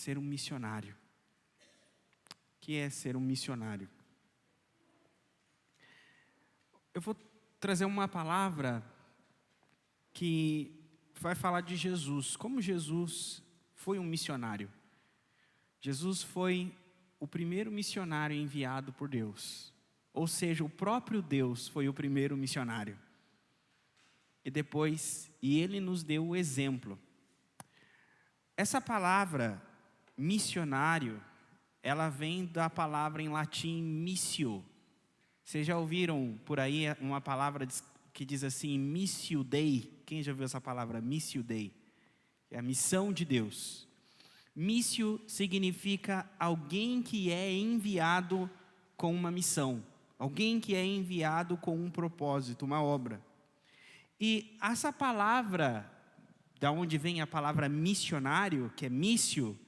ser um missionário. O que é ser um missionário? Eu vou trazer uma palavra que vai falar de Jesus. Como Jesus foi um missionário. Jesus foi o primeiro missionário enviado por Deus. Ou seja, o próprio Deus foi o primeiro missionário. E ele nos deu o exemplo. Essa palavra missionário, ela vem da palavra em latim missio. Vocês já ouviram por aí uma palavra que diz assim, missio Dei? Quem já ouviu essa palavra, missio Dei? É a missão de Deus. Missio significa alguém que é enviado com uma missão. Alguém que é enviado com um propósito, uma obra. E essa palavra, da onde vem a palavra missionário, que é missio,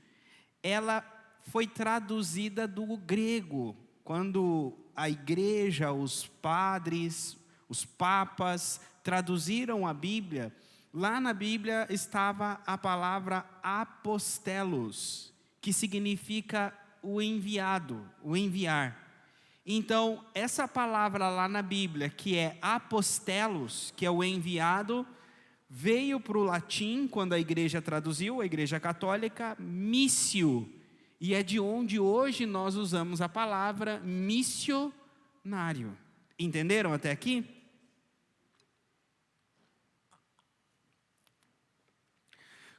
ela foi traduzida do grego. Quando a igreja, os padres, os papas traduziram a Bíblia, lá na Bíblia estava a palavra apostelos, que significa o enviado, o enviar. Então, essa palavra lá na Bíblia, que é apostelos, que é o enviado, veio para o latim, quando a igreja traduziu, a igreja católica, missio. E é de onde hoje nós usamos a palavra missionário. Entenderam até aqui?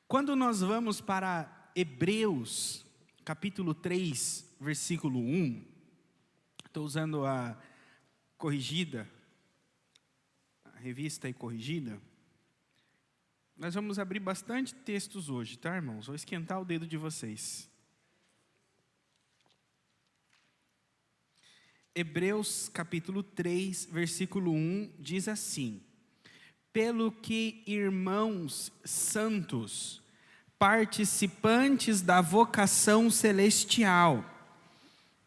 Quando nós vamos para Hebreus, capítulo 3, versículo 1, estou usando a corrigida, a revista e corrigida. Nós vamos abrir bastante textos hoje, tá, irmãos? Vou esquentar o dedo de vocês. Hebreus capítulo 3, versículo 1, diz assim: pelo que, irmãos santos, participantes da vocação celestial,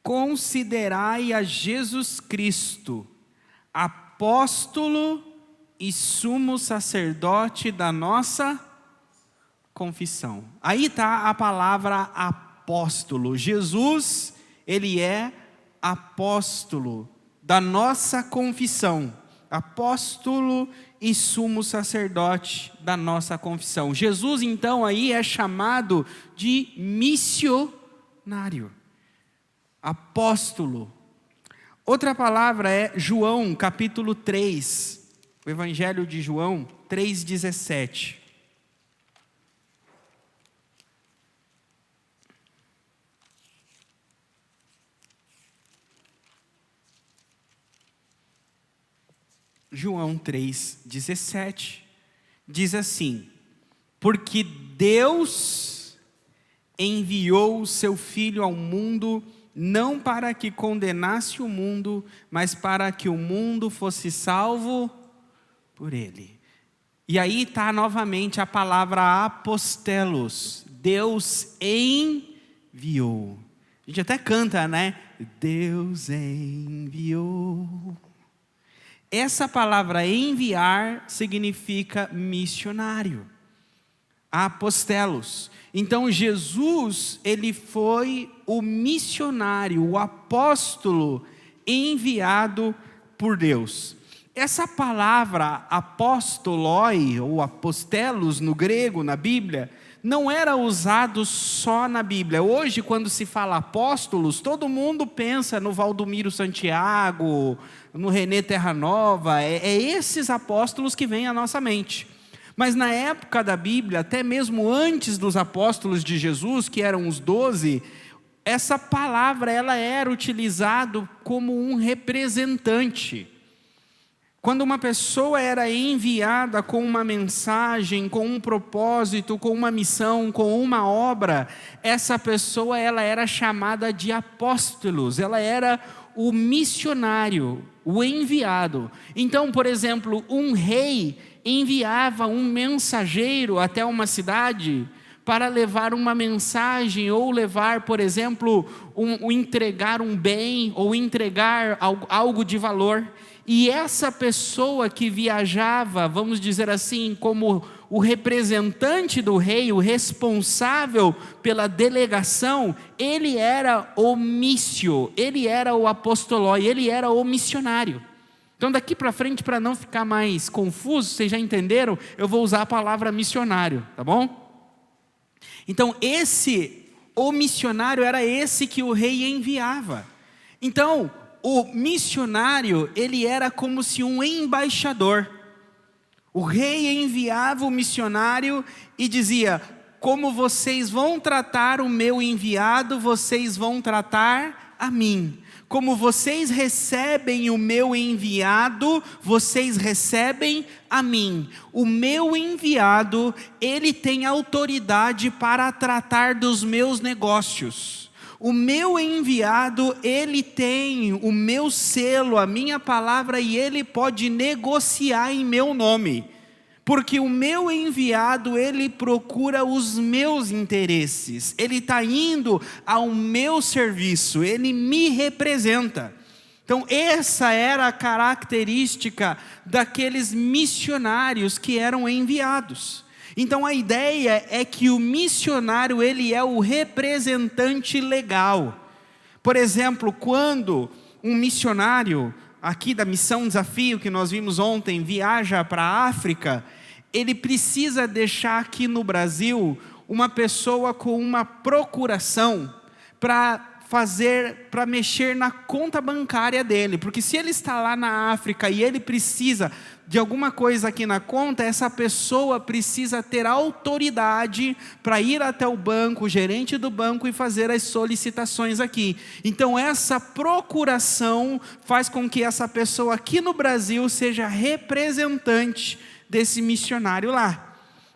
considerai a Jesus Cristo, apóstolo e sumo sacerdote da nossa confissão. Aí está a palavra apóstolo. Jesus, ele é apóstolo da nossa confissão. Apóstolo e sumo sacerdote da nossa confissão. Jesus, então, aí é chamado de missionário. Apóstolo. Outra palavra é João, capítulo 3. O Evangelho de João, 3,17. João 3,17 diz assim: porque Deus enviou o seu Filho ao mundo, não para que condenasse o mundo, mas para que o mundo fosse salvo por ele. E aí está novamente a palavra apostelos. Deus enviou. A gente até canta, né? Deus enviou. Essa palavra enviar significa missionário. Apostelos. Então Jesus, ele foi o missionário, o apóstolo enviado por Deus. Essa palavra apostoloi ou apostelos no grego, na Bíblia, não era usado só na Bíblia. Hoje, quando se fala apóstolos, todo mundo pensa no Valdomiro Santiago, no René Terranova. É esses apóstolos que vêm à nossa mente. Mas na época da Bíblia, até mesmo antes dos apóstolos de Jesus, que eram os 12, essa palavra ela era utilizada como um representante. Quando uma pessoa era enviada com uma mensagem, com um propósito, com uma missão, com uma obra, essa pessoa ela era chamada de apóstolos, ela era o missionário, o enviado. Então, por exemplo, um rei enviava um mensageiro até uma cidade para levar uma mensagem, ou levar, por exemplo, entregar um bem, ou entregar algo de valor. E essa pessoa que viajava, vamos dizer assim, como o representante do rei, o responsável pela delegação, ele era o mício, ele era o apostoloi, ele era o missionário. Então daqui para frente, para não ficar mais confuso, vocês já entenderam, eu vou usar a palavra missionário, tá bom? Então o missionário era esse que o rei enviava. Então o missionário, ele era como se um embaixador. O rei enviava o missionário e dizia: como vocês vão tratar o meu enviado, vocês vão tratar a mim. Como vocês recebem o meu enviado, vocês recebem a mim. O meu enviado, ele tem autoridade para tratar dos meus negócios. O meu enviado, ele tem o meu selo, a minha palavra, e ele pode negociar em meu nome. Porque o meu enviado, ele procura os meus interesses. Ele está indo ao meu serviço, ele me representa. Então essa era a característica daqueles missionários que eram enviados. Então a ideia é que o missionário, ele é o representante legal. Por exemplo, quando um missionário aqui da Missão Desafio, que nós vimos ontem, viaja para a África, ele precisa deixar aqui no Brasil uma pessoa com uma procuração para mexer na conta bancária dele, porque se ele está lá na África e ele precisa de alguma coisa aqui na conta, essa pessoa precisa ter autoridade para ir até o banco, o gerente do banco, e fazer as solicitações aqui. Então essa procuração faz com que essa pessoa aqui no Brasil seja representante desse missionário lá.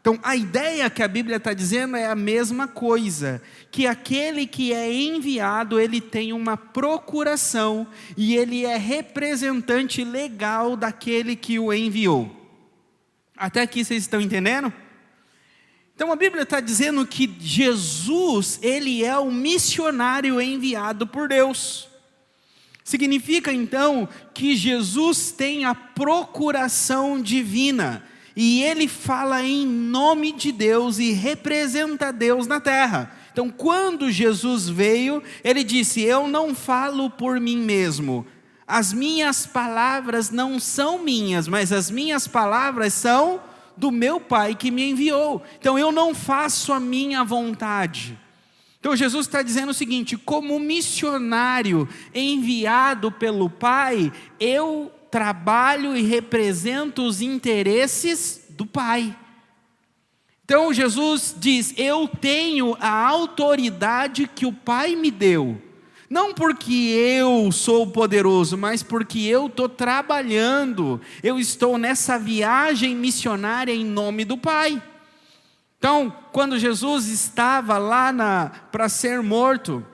Então a ideia que a Bíblia está dizendo é a mesma coisa, que aquele que é enviado, ele tem uma procuração, e ele é representante legal daquele que o enviou. Até aqui vocês estão entendendo? Então a Bíblia está dizendo que Jesus, ele é o missionário enviado por Deus. Significa então que Jesus tem a procuração divina, e ele fala em nome de Deus e representa Deus na terra. Então quando Jesus veio, ele disse: eu não falo por mim mesmo, as minhas palavras não são minhas, mas as minhas palavras são do meu Pai que me enviou. Então eu não faço a minha vontade. Então Jesus está dizendo o seguinte: como missionário enviado pelo Pai, eu trabalho e represento os interesses do Pai. Então Jesus diz: eu tenho a autoridade que o Pai me deu, não porque eu sou poderoso, mas porque eu estou trabalhando, eu estou nessa viagem missionária em nome do Pai. Então, quando Jesus estava lá para ser morto,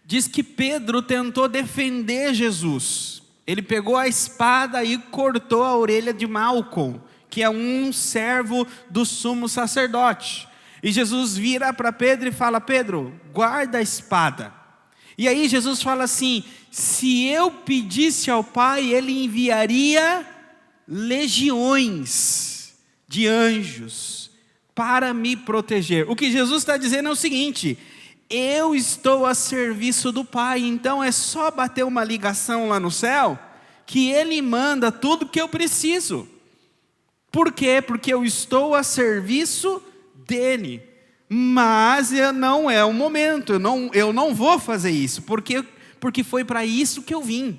diz que Pedro tentou defender Jesus. Ele pegou a espada e cortou a orelha de Malcom, que é um servo do sumo sacerdote. E Jesus vira para Pedro e fala: Pedro, guarda a espada. E aí Jesus fala assim: se eu pedisse ao Pai, Ele enviaria legiões de anjos para me proteger. O que Jesus está dizendo é o seguinte: eu estou a serviço do Pai, então é só bater uma ligação lá no céu, que Ele manda tudo que eu preciso. Por quê? Porque eu estou a serviço dEle. Mas não é o momento, eu não vou fazer isso, porque foi para isso que eu vim,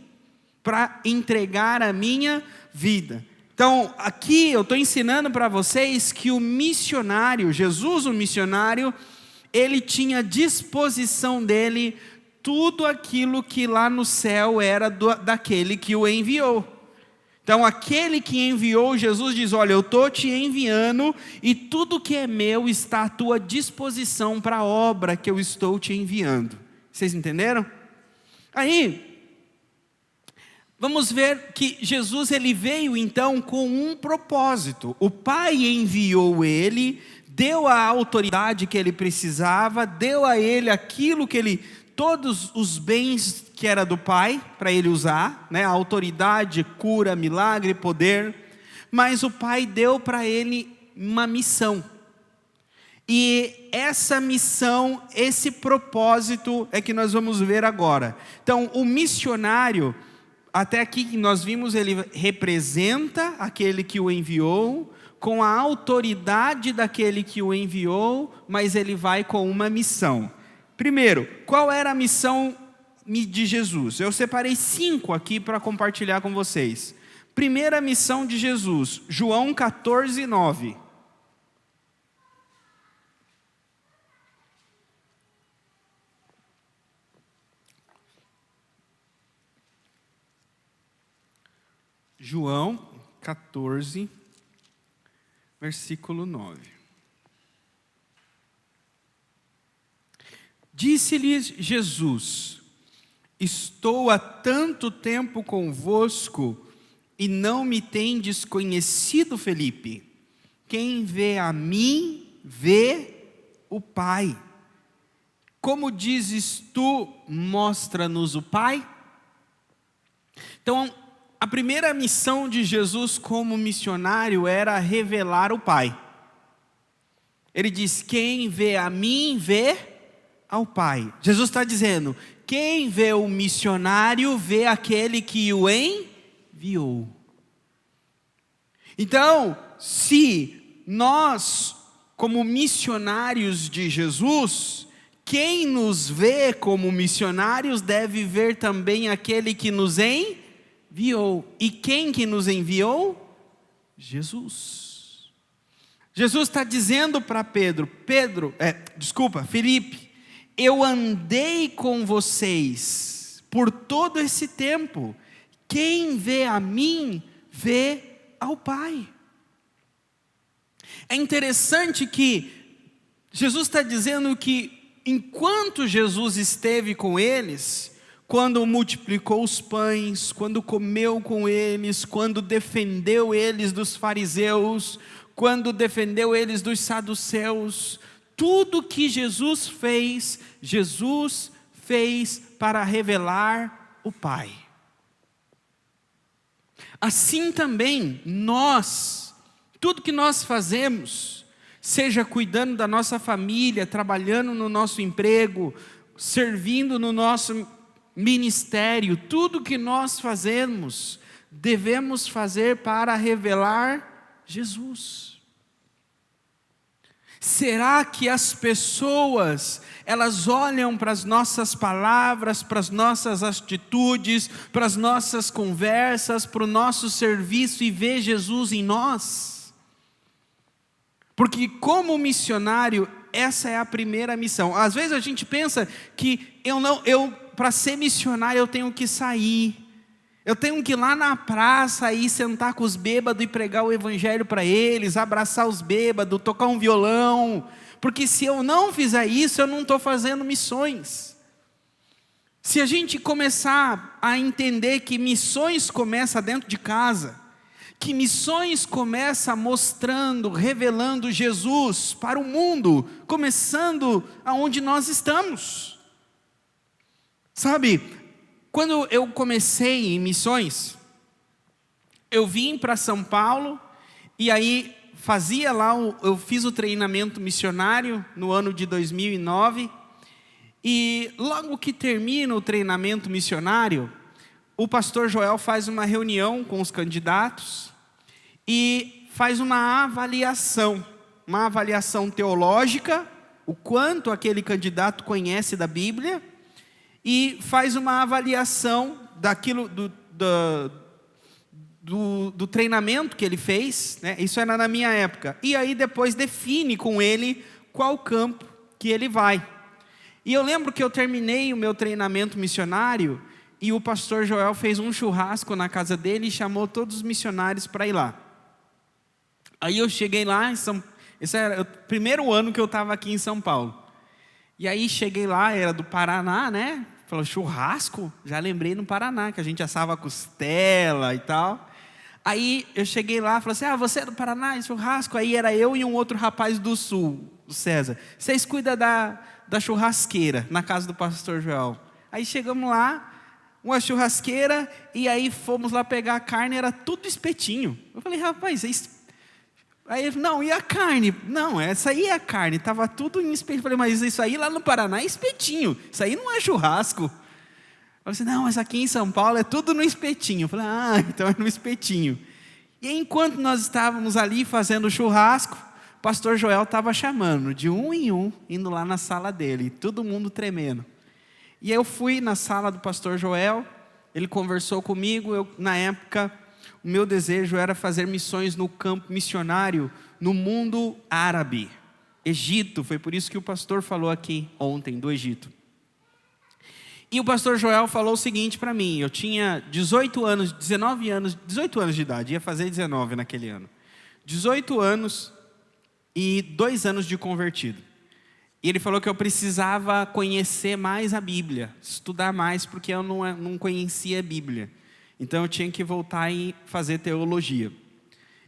para entregar a minha vida. Então aqui eu estou ensinando para vocês que o missionário, Jesus o missionário, ele tinha à disposição dele tudo aquilo que lá no céu era daquele que o enviou. Então aquele que enviou Jesus diz: olha, eu estou te enviando, e tudo que é meu está à tua disposição para a obra que eu estou te enviando. Vocês entenderam? Aí, vamos ver que Jesus, ele veio então com um propósito. O Pai enviou ele, deu a autoridade que ele precisava, deu a ele aquilo que ele, todos os bens que era do Pai, para ele usar, né? A autoridade, cura, milagre, poder. Mas o Pai deu para ele uma missão. E essa missão, esse propósito é que nós vamos ver agora. Então, o missionário, até aqui que nós vimos, ele representa aquele que o enviou, com a autoridade daquele que o enviou, mas ele vai com uma missão. Primeiro, qual era a missão de Jesus? Eu separei 5 aqui para compartilhar com vocês. Primeira missão de Jesus, João 14, 9. João 14, versículo 9. Disse-lhes Jesus: estou há tanto tempo convosco e não me tendes conhecido, Felipe. Quem vê a mim, vê o Pai. Como dizes tu, mostra-nos o Pai? Então, a primeira missão de Jesus como missionário era revelar o Pai. Ele diz: quem vê a mim, vê ao Pai. Jesus está dizendo: quem vê o missionário, vê aquele que o enviou. Então, se nós, como missionários de Jesus, quem nos vê como missionários deve ver também aquele que nos enviou. E quem que nos enviou? Jesus. Jesus está dizendo para Felipe, eu andei com vocês por todo esse tempo. Quem vê a mim, vê ao Pai. É interessante que Jesus está dizendo que enquanto Jesus esteve com eles, quando multiplicou os pães, quando comeu com eles, quando defendeu eles dos fariseus, quando defendeu eles dos saduceus, tudo que Jesus fez para revelar o Pai. Assim também nós, tudo que nós fazemos, seja cuidando da nossa família, trabalhando no nosso emprego, servindo no nosso ministério, tudo que nós fazemos, devemos fazer para revelar Jesus. Será que as pessoas, elas olham para as nossas palavras, para as nossas atitudes, para as nossas conversas, para o nosso serviço e vê Jesus em nós? Porque como missionário, essa é a primeira missão. Às vezes a gente pensa que para ser missionário eu tenho que sair, eu tenho que ir lá na praça e sentar com os bêbados e pregar o evangelho para eles, abraçar os bêbados, tocar um violão, porque se eu não fizer isso, eu não estou fazendo missões. Se a gente começar a entender que missões começam dentro de casa, que missões começa mostrando, revelando Jesus para o mundo, começando aonde nós estamos. Sabe, quando eu comecei em missões, eu vim para São Paulo, e aí eu fiz o treinamento missionário no ano de 2009, e logo que termina o treinamento missionário, o pastor Joel faz uma reunião com os candidatos, e faz uma avaliação teológica, o quanto aquele candidato conhece da Bíblia, e faz uma avaliação daquilo do treinamento que ele fez, né? Isso era na minha época, e aí depois define com ele qual campo que ele vai. E eu lembro que eu terminei o meu treinamento missionário, e o pastor Joel fez um churrasco na casa dele, e chamou todos os missionários para ir lá. Aí eu cheguei lá, esse era o primeiro ano que eu estava aqui em São Paulo, e aí cheguei lá, era do Paraná, né? Falou, churrasco? Já lembrei no Paraná, que a gente assava costela e tal. Aí eu cheguei lá, falei assim, você é do Paraná, churrasco? Aí era eu e um outro rapaz do Sul, o César. Vocês cuidam da churrasqueira, na casa do pastor Joel. Aí chegamos lá, uma churrasqueira, e aí fomos lá pegar a carne, era tudo espetinho. Eu falei, rapaz, Aí ele falou, não, e a carne? Não, essa aí é a carne, estava tudo em espetinho. Eu falei, mas isso aí lá no Paraná é espetinho, isso aí não é churrasco. Eu falei assim, não, mas aqui em São Paulo é tudo no espetinho. Eu falei, então é no espetinho. E enquanto nós estávamos ali fazendo churrasco, o pastor Joel estava chamando, de um em um, indo lá na sala dele, todo mundo tremendo. E eu fui na sala do pastor Joel, ele conversou comigo, na época, o meu desejo era fazer missões no campo missionário, no mundo árabe, Egito, foi por isso que o pastor falou aqui ontem, do Egito. E o pastor Joel falou o seguinte para mim, eu tinha 18 anos de idade, ia fazer 19 naquele ano. 18 anos e 2 anos de convertido. E ele falou que eu precisava conhecer mais a Bíblia, estudar mais, porque eu não conhecia a Bíblia. Então eu tinha que voltar e fazer teologia.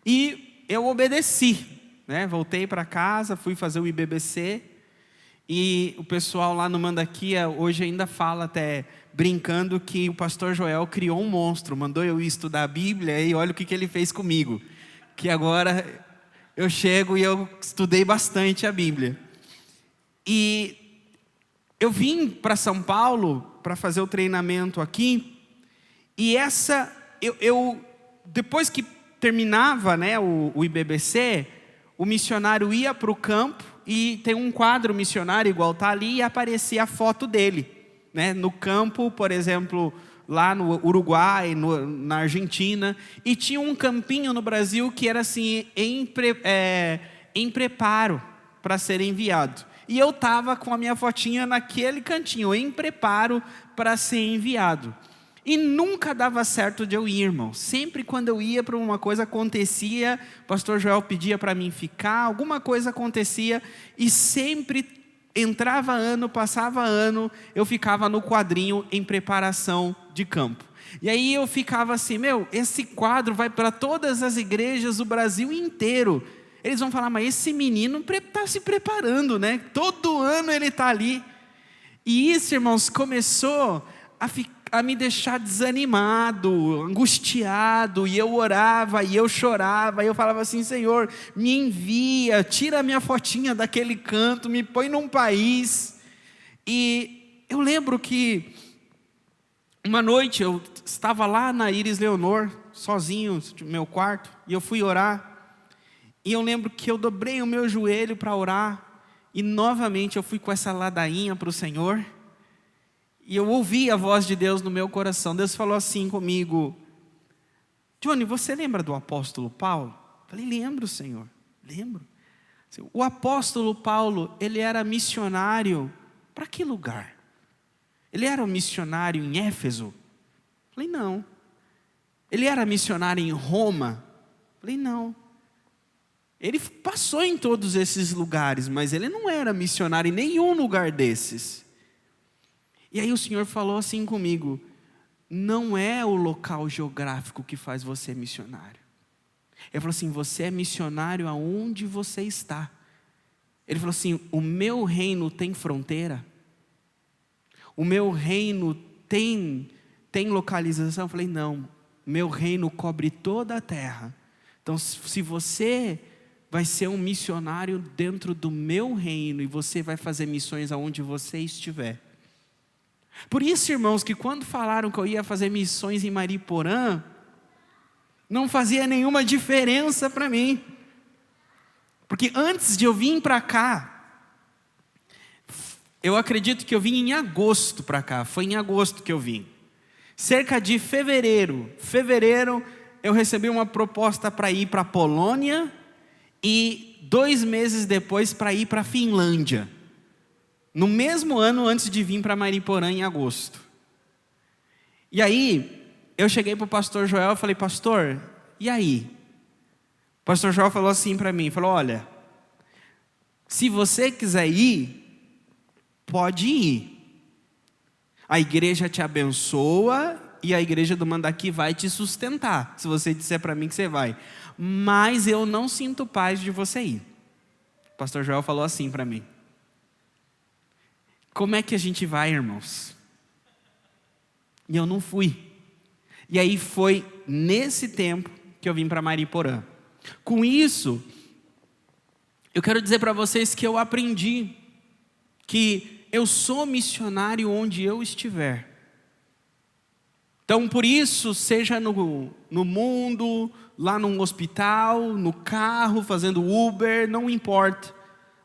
E eu obedeci, né? Voltei para casa, fui fazer o IBBC. E o pessoal lá no Mandaquia hoje ainda fala até brincando que o pastor Joel criou um monstro, mandou eu ir estudar a Bíblia e olha o que ele fez comigo. Que agora eu chego e eu estudei bastante a Bíblia. E eu vim para São Paulo para fazer o treinamento aqui. E depois que terminava, né, o IBBC, o missionário ia para o campo e tem um quadro missionário igual está ali e aparecia a foto dele, né, no campo, por exemplo, lá no Uruguai, na Argentina, e tinha um campinho no Brasil que era assim, em preparo para ser enviado. E eu estava com a minha fotinha naquele cantinho, em preparo para ser enviado. E nunca dava certo de eu ir, irmão. Sempre quando eu ia para uma coisa acontecia, o pastor Joel pedia para mim ficar, alguma coisa acontecia, e sempre entrava ano, passava ano, eu ficava no quadrinho em preparação de campo. E aí eu ficava assim, esse quadro vai para todas as igrejas do Brasil inteiro. Eles vão falar, mas esse menino está se preparando, né? Todo ano ele está ali. E isso, irmãos, começou a me deixar desanimado, angustiado, e eu orava, e eu chorava, e eu falava assim, Senhor, me envia, tira a minha fotinha daquele canto, me põe num país. E eu lembro que uma noite eu estava lá na Iris Leonor, sozinho no meu quarto, e eu fui orar, e eu lembro que eu dobrei o meu joelho para orar, e novamente eu fui com essa ladainha para o Senhor, e eu ouvi a voz de Deus no meu coração. Deus falou assim comigo, Johnny, você lembra do apóstolo Paulo? Eu falei, lembro, Senhor, lembro. O apóstolo Paulo, ele era missionário para que lugar? Ele era um missionário em Éfeso? Eu falei, não. Ele era missionário em Roma? Eu falei, não. Ele passou em todos esses lugares, mas ele não era missionário em nenhum lugar desses. E aí o Senhor falou assim comigo, não é o local geográfico que faz você missionário. Ele falou assim, você é missionário aonde você está. Ele falou assim, o meu reino tem fronteira? O meu reino tem localização? Eu falei, não, meu reino cobre toda a terra. Então se você vai ser um missionário dentro do meu reino, e você vai fazer missões aonde você estiver. Por isso, irmãos, que quando falaram que eu ia fazer missões em Mariporã, não fazia nenhuma diferença para mim. Porque antes de eu vir para cá, eu acredito que eu vim em agosto para cá, foi em agosto que eu vim. Cerca de fevereiro eu recebi uma proposta para ir para a Polônia, e 2 meses depois para ir para a Finlândia. No mesmo ano antes de vir para Mariporã em agosto. E aí, eu cheguei para o pastor Joel e falei, pastor, e aí? O pastor Joel falou assim para mim, falou, olha, se você quiser ir, pode ir. A igreja te abençoa e a igreja do Mandaqui vai te sustentar, se você disser para mim que você vai. Mas eu não sinto paz de você ir. O pastor Joel falou assim para mim. Como é que a gente vai, irmãos? E eu não fui. E aí foi nesse tempo que eu vim para Mariporã. Com isso, Eu quero dizer para vocês que eu aprendi que eu sou missionário onde eu estiver. Então, por isso, seja no mundo, lá num hospital, no carro, fazendo Uber, não importa.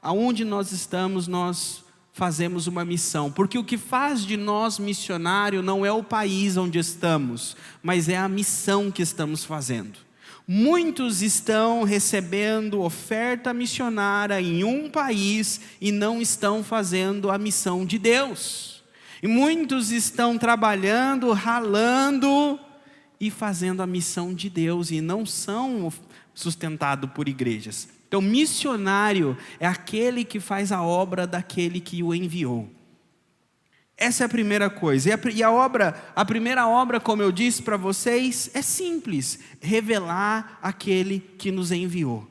Aonde nós estamos, nós fazemos uma missão. Porque o que faz de nós missionário não é o país onde estamos, mas é a missão que estamos fazendo. Muitos estão recebendo oferta missionária em um país e não estão fazendo a missão de Deus. E muitos estão trabalhando, ralando e fazendo a missão de Deus e não são sustentados por igrejas. Então, missionário é aquele que faz a obra daquele que o enviou. Essa é a primeira coisa. A primeira obra, como eu disse para vocês, é simples: revelar aquele que nos enviou.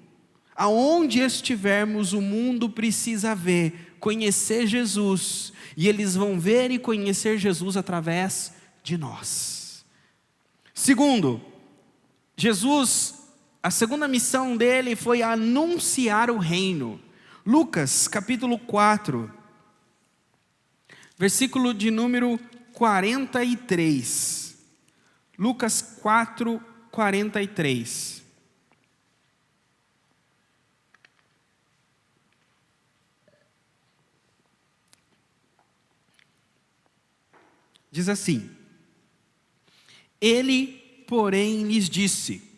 Aonde estivermos, o mundo precisa ver, conhecer Jesus. E eles vão ver e conhecer Jesus através de nós. Segundo, Jesus, a segunda missão dele foi anunciar o reino. Lucas capítulo 4, versículo de número 43. Lucas 4, 43. Diz assim: Ele, porém, lhes disse: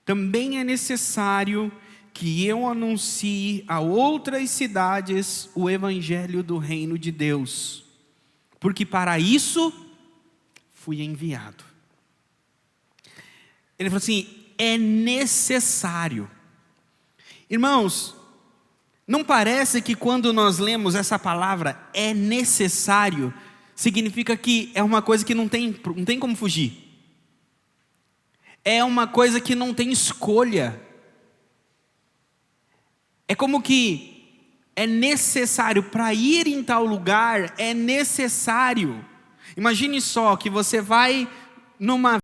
também é necessário que eu anuncie a outras cidades o evangelho do reino de Deus, porque para isso fui enviado. Ele falou assim: é necessário. Irmãos, não parece que quando nós lemos essa palavra, é necessário, significa que é uma coisa que não tem como fugir. É uma coisa que não tem escolha. É como que é necessário, para ir em tal lugar, é necessário. Imagine só que você vai numa